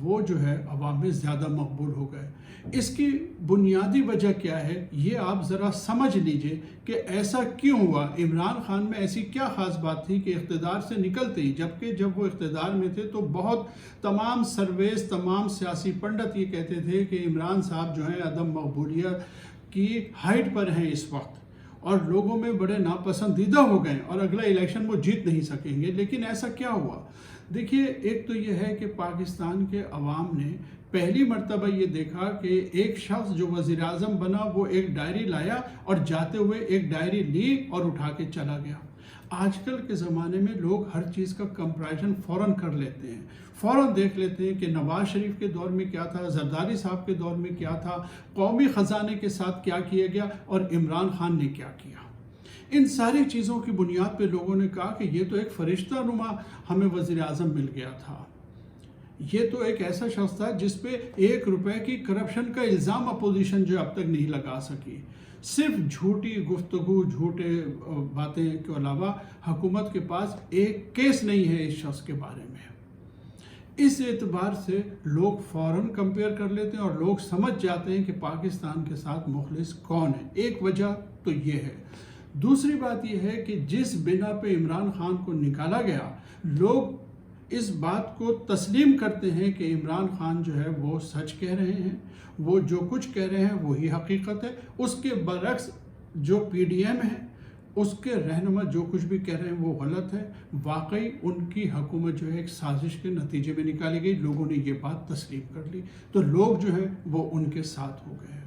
وہ جو ہے عوام میں زیادہ مقبول ہو گئے۔ اس کی بنیادی وجہ کیا ہے یہ آپ ذرا سمجھ لیجئے کہ ایسا کیوں ہوا۔ عمران خان میں ایسی کیا خاص بات تھی کہ اقتدار سے نکلتے ہی، جبکہ جب وہ اقتدار میں تھے تو بہت تمام سرویز، تمام سیاسی پنڈت یہ کہتے تھے کہ عمران صاحب جو ہیں عدم مقبولیت کی ہائٹ پر ہیں اس وقت، اور لوگوں میں بڑے ناپسندیدہ ہو گئے اور اگلا الیکشن وہ جیت نہیں سکیں گے۔ لیکن ایسا کیا ہوا؟ دیکھیے، ایک تو یہ ہے کہ پاکستان کے عوام نے پہلی مرتبہ یہ دیکھا کہ ایک شخص جو وزیر اعظم بنا وہ ایک ڈائری لایا اور جاتے ہوئے ایک ڈائری لی اور اٹھا کے چلا گیا۔ آج کل کے زمانے میں لوگ ہر چیز کا کمپیریزن فوراً کر لیتے ہیں، فوراً دیکھ لیتے ہیں کہ نواز شریف کے دور میں کیا تھا، زرداری صاحب کے دور میں کیا تھا، قومی خزانے کے ساتھ کیا کیا گیا اور عمران خان نے کیا کیا۔ ان ساری چیزوں کی بنیاد پہ لوگوں نے کہا کہ یہ تو ایک فرشتہ نما ہمیں وزیر اعظم مل گیا تھا، یہ تو ایک ایسا شخص تھا جس پہ 1 روپے کی کرپشن کا الزام اپوزیشن جو اب تک نہیں لگا سکی۔ صرف جھوٹی گفتگو، جھوٹے باتیں کے علاوہ حکومت کے پاس ایک کیس نہیں ہے اس شخص کے بارے میں۔ اس اعتبار سے لوگ فوراً کمپیئر کر لیتے ہیں اور لوگ سمجھ جاتے ہیں کہ پاکستان کے ساتھ مخلص کون ہے۔ ایک وجہ تو یہ ہے۔ دوسری بات یہ ہے کہ جس بنا پہ عمران خان کو نکالا گیا، لوگ اس بات کو تسلیم کرتے ہیں کہ عمران خان جو ہے وہ سچ کہہ رہے ہیں، وہ جو کچھ کہہ رہے ہیں وہی حقیقت ہے۔ اس کے برعکس جو پی ڈی ایم ہے، اس کے رہنما جو کچھ بھی کہہ رہے ہیں وہ غلط ہے۔ واقعی ان کی حکومت جو ہے ایک سازش کے نتیجے میں نکالی گئی، لوگوں نے یہ بات تسلیم کر لی، تو لوگ جو ہے وہ ان کے ساتھ ہو گئے ہیں۔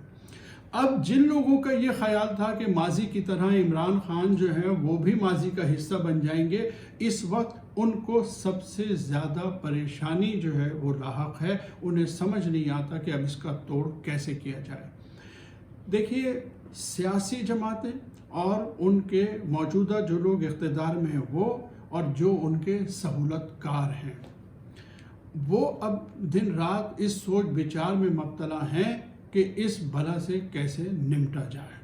اب جن لوگوں کا یہ خیال تھا کہ ماضی کی طرح عمران خان جو ہے وہ بھی ماضی کا حصہ بن جائیں گے، اس وقت ان کو سب سے زیادہ پریشانی جو ہے وہ لاحق ہے۔ انہیں سمجھ نہیں آتا کہ اب اس کا توڑ کیسے کیا جائے۔ دیکھیے، سیاسی جماعتیں اور ان کے موجودہ جو لوگ اقتدار میں ہیں وہ، اور جو ان کے سہولت کار ہیں، وہ اب دن رات اس سوچ بچار میں مبتلا ہیں کہ اس بلا سے کیسے نمٹا جائے۔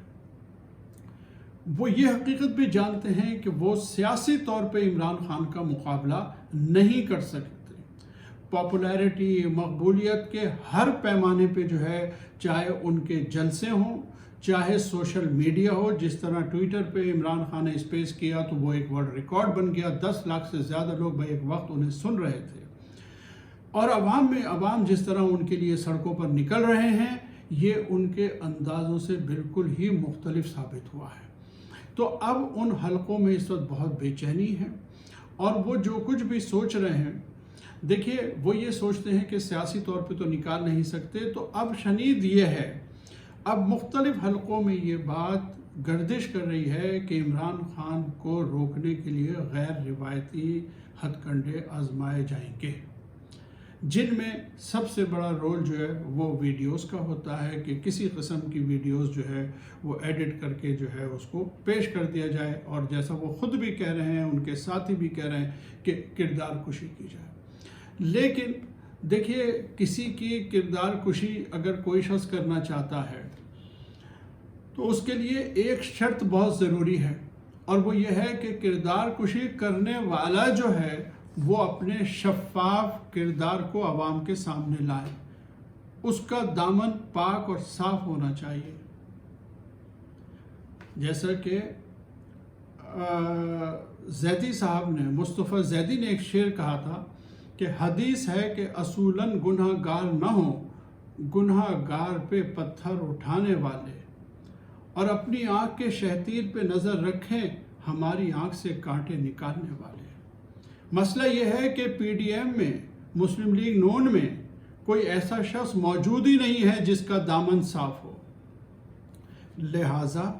وہ یہ حقیقت بھی جانتے ہیں کہ وہ سیاسی طور پہ عمران خان کا مقابلہ نہیں کر سکتے۔ پاپولیرٹی، مقبولیت کے ہر پیمانے پہ جو ہے، چاہے ان کے جلسے ہوں، چاہے سوشل میڈیا ہو، جس طرح ٹویٹر پہ عمران خان نے اسپیس کیا تو وہ ایک ورلڈ ریکارڈ بن گیا، 10 لاکھ سے زیادہ لوگ بہ ایک وقت انہیں سن رہے تھے، اور عوام جس طرح ان کے لیے سڑکوں پر نکل رہے ہیں، یہ ان کے اندازوں سے بالکل ہی مختلف ثابت ہوا ہے۔ تو اب ان حلقوں میں اس وقت بہت بے چینی ہے، اور وہ جو کچھ بھی سوچ رہے ہیں، دیکھیے وہ یہ سوچتے ہیں کہ سیاسی طور پہ تو نکال نہیں سکتے، تو اب شنید یہ ہے، اب مختلف حلقوں میں یہ بات گردش کر رہی ہے کہ عمران خان کو روکنے کے لیے غیر روایتی ہتھ کنڈے آزمائے جائیں گے، جن میں سب سے بڑا رول جو ہے وہ ویڈیوز کا ہوتا ہے کہ کسی قسم کی ویڈیوز جو ہے وہ ایڈٹ کر کے جو ہے اس کو پیش کر دیا جائے، اور جیسا وہ خود بھی کہہ رہے ہیں، ان کے ساتھی بھی کہہ رہے ہیں کہ کردار کشی کی جائے۔ لیکن دیکھیے، کسی کی کردار کشی اگر کوئی شخص کرنا چاہتا ہے تو اس کے لیے ایک شرط بہت ضروری ہے، اور وہ یہ ہے کہ کردار کشی کرنے والا جو ہے وہ اپنے شفاف کردار کو عوام کے سامنے لائے، اس کا دامن پاک اور صاف ہونا چاہیے۔ جیسا کہ زیدی صاحب نے، مصطفیٰ زیدی نے ایک شعر کہا تھا کہ حدیث ہے کہ اصولاً گناہ گار نہ ہوں، گناہ گار پہ پتھر اٹھانے والے، اور اپنی آنکھ کے شہتیر پہ نظر رکھیں، ہماری آنکھ سے کانٹے نکالنے والے۔ مسئلہ یہ ہے کہ پی ڈی ایم میں، مسلم لیگ نون میں کوئی ایسا شخص موجود ہی نہیں ہے جس کا دامن صاف ہو۔ لہٰذا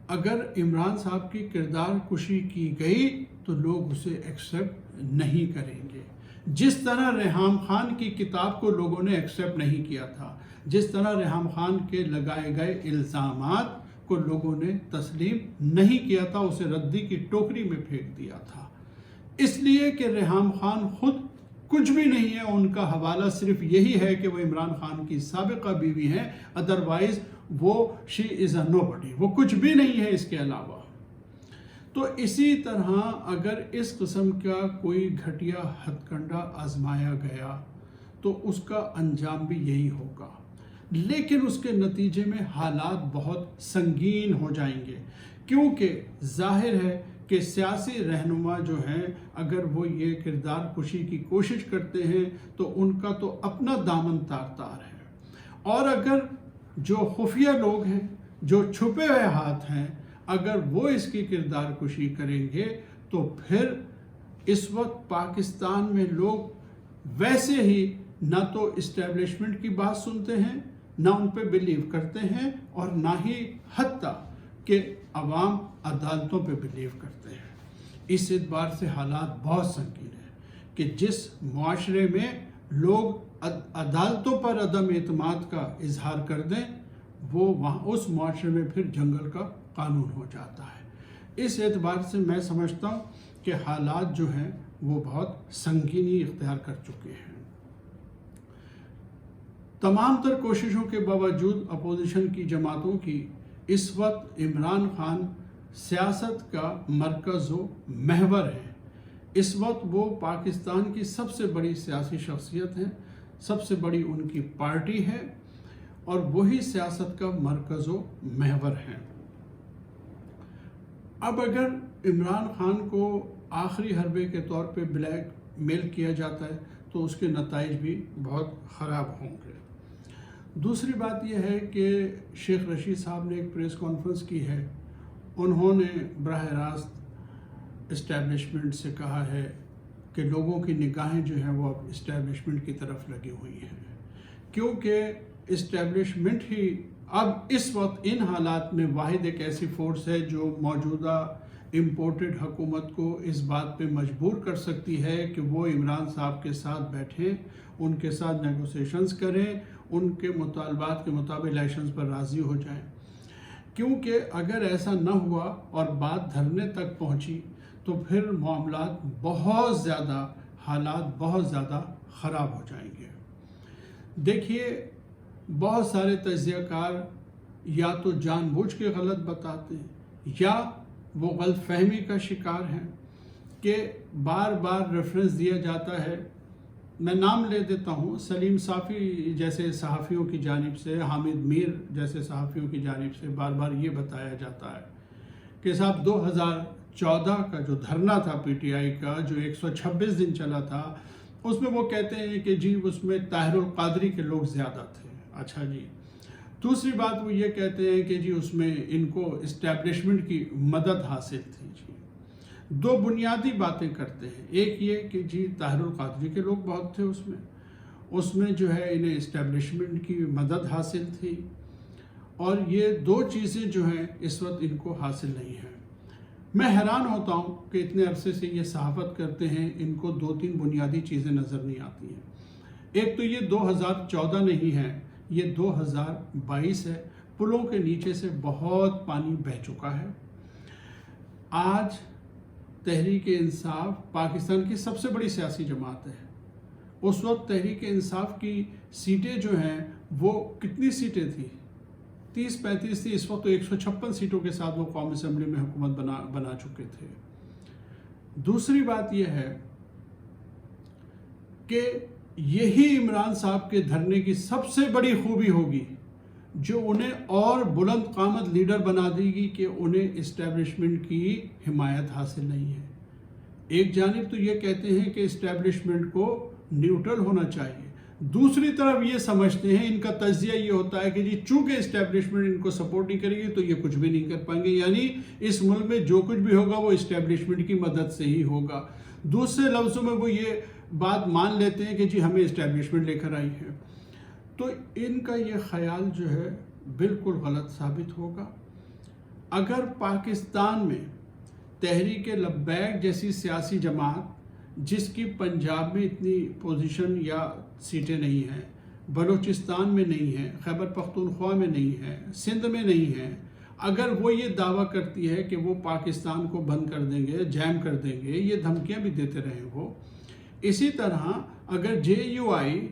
اگر عمران صاحب کی کردار کشی کی گئی تو لوگ اسے ایکسیپٹ نہیں کریں گے، جس طرح ریحام خان کی کتاب کو لوگوں نے ایکسیپٹ نہیں کیا تھا، جس طرح ریحام خان کے لگائے گئے الزامات کو لوگوں نے تسلیم نہیں کیا تھا، اسے ردی کی ٹوکری میں پھینک دیا تھا۔ اس لیے کہ ریحام خان خود کچھ بھی نہیں ہے، ان کا حوالہ صرف یہی ہے کہ وہ عمران خان کی سابقہ بیوی ہیں، ادروائز وہ شی از اے نو بڈی، وہ کچھ بھی نہیں ہے اس کے علاوہ۔ تو اسی طرح اگر اس قسم کا کوئی گھٹیا ہتھ کنڈا آزمایا گیا تو اس کا انجام بھی یہی ہوگا، لیکن اس کے نتیجے میں حالات بہت سنگین ہو جائیں گے، کیونکہ ظاہر ہے کہ سیاسی رہنما جو ہیں اگر وہ یہ کردار کشی کی کوشش کرتے ہیں تو ان کا تو اپنا دامن تار تار ہے، اور اگر جو خفیہ لوگ ہیں، جو چھپے ہوئے ہاتھ ہیں، اگر وہ اس کی کردار کشی کریں گے تو پھر اس وقت پاکستان میں لوگ ویسے ہی نہ تو اسٹیبلشمنٹ کی بات سنتے ہیں، نہ ان پہ بلیو کرتے ہیں، اور نہ ہی حتیٰ کہ عوام عدالتوں پہ بلیو کرتے ہیں۔ اس اعتبار سے حالات بہت سنگین ہیں کہ جس معاشرے میں لوگ عدالتوں پر عدم اعتماد کا اظہار کر دیں، وہ وہاں اس معاشرے میں پھر جنگل کا قانون ہو جاتا ہے۔ اس اعتبار سے میں سمجھتا ہوں کہ حالات جو ہیں وہ بہت سنگینی اختیار کر چکے ہیں۔ تمام تر کوششوں کے باوجود اپوزیشن کی جماعتوں کی اس وقت عمران خان سیاست کا مرکز و محور ہے۔ اس وقت وہ پاکستان کی سب سے بڑی سیاسی شخصیت ہیں، سب سے بڑی ان کی پارٹی ہے، اور وہی سیاست کا مرکز و محور ہے۔ اب اگر عمران خان کو آخری حربے کے طور پہ بلیک میل کیا جاتا ہے تو اس کے نتائج بھی بہت خراب ہوں گے۔ دوسری بات یہ ہے کہ شیخ رشید صاحب نے ایک پریس کانفرنس کی ہے، انہوں نے براہ راست اسٹیبلشمنٹ سے کہا ہے کہ لوگوں کی نگاہیں جو ہیں وہ اب اسٹیبلشمنٹ کی طرف لگی ہوئی ہیں، کیونکہ اسٹیبلشمنٹ ہی اب اس وقت ان حالات میں واحد ایک ایسی فورس ہے جو موجودہ امپورٹڈ حکومت کو اس بات پہ مجبور کر سکتی ہے کہ وہ عمران صاحب کے ساتھ بیٹھیں، ان کے ساتھ نیگوسیشنز کریں، ان کے مطالبات کے مطابق الیکشنز پر راضی ہو جائیں۔ کیونکہ اگر ایسا نہ ہوا اور بات دھرنے تک پہنچی تو پھر معاملات بہت زیادہ، حالات بہت زیادہ خراب ہو جائیں گے۔ دیکھیے، بہت سارے تجزیہ کار یا تو جان بوجھ کے غلط بتاتے ہیں یا وہ غلط فہمی کا شکار ہیں کہ بار بار ریفرنس دیا جاتا ہے۔ میں نام لے دیتا ہوں، سلیم صافی جیسے صحافیوں کی جانب سے، حامد میر جیسے صحافیوں کی جانب سے بار بار یہ بتایا جاتا ہے کہ صاحب 2014 کا جو دھرنا تھا پی ٹی آئی کا، جو 126 دن چلا تھا، اس میں وہ کہتے ہیں کہ جی اس میں طاہر القادری کے لوگ زیادہ تھے۔ اچھا جی، دوسری بات وہ یہ کہتے ہیں کہ جی اس میں ان کو اسٹیبلشمنٹ کی مدد حاصل تھی۔ جی دو بنیادی باتیں کرتے ہیں، ایک یہ کہ جی طاہر القادری کے لوگ بہت تھے اس میں جو ہے انہیں اسٹیبلشمنٹ کی مدد حاصل تھی، اور یہ دو چیزیں جو ہیں اس وقت ان کو حاصل نہیں ہیں۔ میں حیران ہوتا ہوں کہ اتنے عرصے سے یہ صحافت کرتے ہیں، ان کو دو تین بنیادی چیزیں نظر نہیں آتی ہیں۔ ایک تو یہ 2014 نہیں ہے، یہ 2022 ہے، پلوں کے نیچے سے بہت پانی بہہ چکا ہے۔ آج تحریک انصاف پاکستان کی سب سے بڑی سیاسی جماعت ہے۔ اس وقت تحریک انصاف کی سیٹیں جو ہیں وہ کتنی سیٹیں تھیں؟ 30-35 تھی، اس وقت تو 156 سیٹوں کے ساتھ وہ قومی اسمبلی میں حکومت بنا چکے تھے۔ دوسری بات یہ ہے کہ یہی عمران صاحب کے دھرنے کی سب سے بڑی خوبی ہوگی جو انہیں اور بلند قامت لیڈر بنا دے گی کہ انہیں اسٹیبلشمنٹ کی حمایت حاصل نہیں ہے۔ ایک جانب تو یہ کہتے ہیں کہ اسٹیبلشمنٹ کو نیوٹرل ہونا چاہیے، دوسری طرف یہ سمجھتے ہیں، ان کا تجزیہ یہ ہوتا ہے کہ جی چونکہ اسٹیبلشمنٹ ان کو سپورٹ نہیں کرے گی تو یہ کچھ بھی نہیں کر پائیں گے، یعنی اس ملک میں جو کچھ بھی ہوگا وہ اسٹیبلشمنٹ کی مدد سے ہی ہوگا۔ دوسرے لفظوں میں وہ یہ بات مان لیتے ہیں کہ جی ہمیں اسٹیبلشمنٹ لے کر آئی ہے۔ تو ان کا یہ خیال جو ہے بالکل غلط ثابت ہوگا۔ اگر پاکستان میں تحریک لبیک جیسی سیاسی جماعت، جس کی پنجاب میں اتنی پوزیشن یا سیٹیں نہیں ہیں، بلوچستان میں نہیں ہیں، خیبر پختونخوا میں نہیں ہے، سندھ میں نہیں ہے، اگر وہ یہ دعویٰ کرتی ہے کہ وہ پاکستان کو بند کر دیں گے، جیم کر دیں گے، یہ دھمکیاں بھی دیتے رہے وہ، اسی طرح اگر جے یو آئی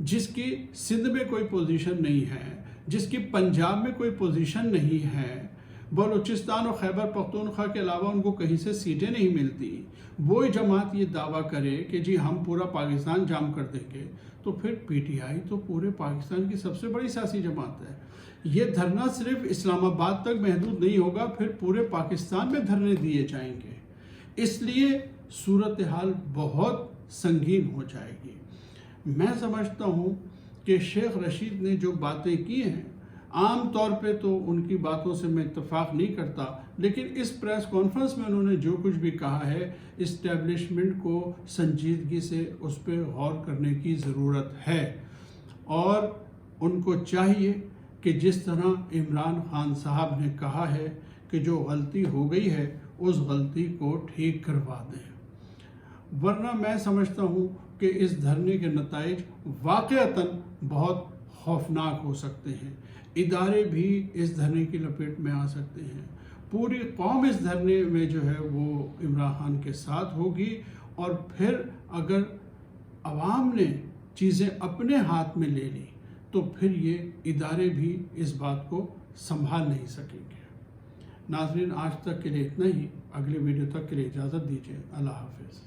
جس کی سندھ میں کوئی پوزیشن نہیں ہے، جس کی پنجاب میں کوئی پوزیشن نہیں ہے، بلوچستان اور خیبر پختونخوا کے علاوہ ان کو کہیں سے سیٹیں نہیں ملتی، وہی جماعت یہ دعویٰ کرے کہ جی ہم پورا پاکستان جام کر دیں گے، تو پھر پی ٹی آئی تو پورے پاکستان کی سب سے بڑی سیاسی جماعت ہے۔ یہ دھرنا صرف اسلام آباد تک محدود نہیں ہوگا، پھر پورے پاکستان میں دھرنے دیے جائیں گے۔ اس لیے صورتحال بہت سنگین ہو جائے گی۔ میں سمجھتا ہوں کہ شیخ رشید نے جو باتیں کی ہیں، عام طور پہ تو ان کی باتوں سے میں اتفاق نہیں کرتا، لیکن اس پریس کانفرنس میں انہوں نے جو کچھ بھی کہا ہے، اسٹیبلشمنٹ کو سنجیدگی سے اس پہ غور کرنے کی ضرورت ہے، اور ان کو چاہیے کہ جس طرح عمران خان صاحب نے کہا ہے کہ جو غلطی ہو گئی ہے اس غلطی کو ٹھیک کروا دیں، ورنہ میں سمجھتا ہوں کہ اس دھرنے کے نتائج واقعتاً بہت خوفناک ہو سکتے ہیں۔ ادارے بھی اس دھرنے کی لپیٹ میں آ سکتے ہیں، پوری قوم اس دھرنے میں جو ہے وہ عمران خان کے ساتھ ہوگی، اور پھر اگر عوام نے چیزیں اپنے ہاتھ میں لے لی تو پھر یہ ادارے بھی اس بات کو سنبھال نہیں سکیں گے۔ ناظرین، آج تک کے لیے اتنا ہی، اگلے ویڈیو تک کے لیے اجازت دیجیے، اللہ حافظ۔